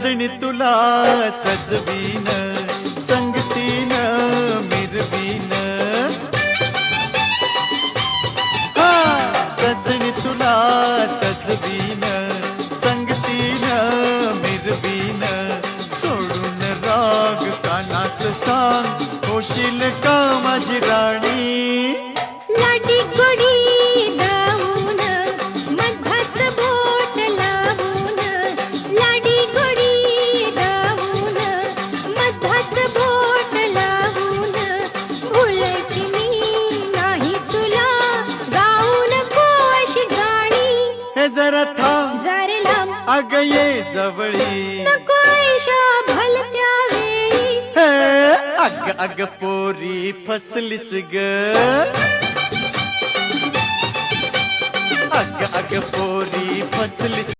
सजणी तुला सजवीन, संगतीन मिरवीन. हा सजणी तुला सजवीन, संगतीन मिरवीन. सोडून राग कानात सांग, होशील का माझी राणी. लाडी गोडी लावून मधाच बोट लावून, लाडी गोडी लावून मधाच बोट लावून. भुलायची मी नाही तुला, गाऊ नको अशी गाणी. हे जरा थांब जरा लांब अग ये जवळी. नको ऐशा भलत्या वेळी. हे अग अग पोरी फसलीस ग. अग अग पोरी फसलीस.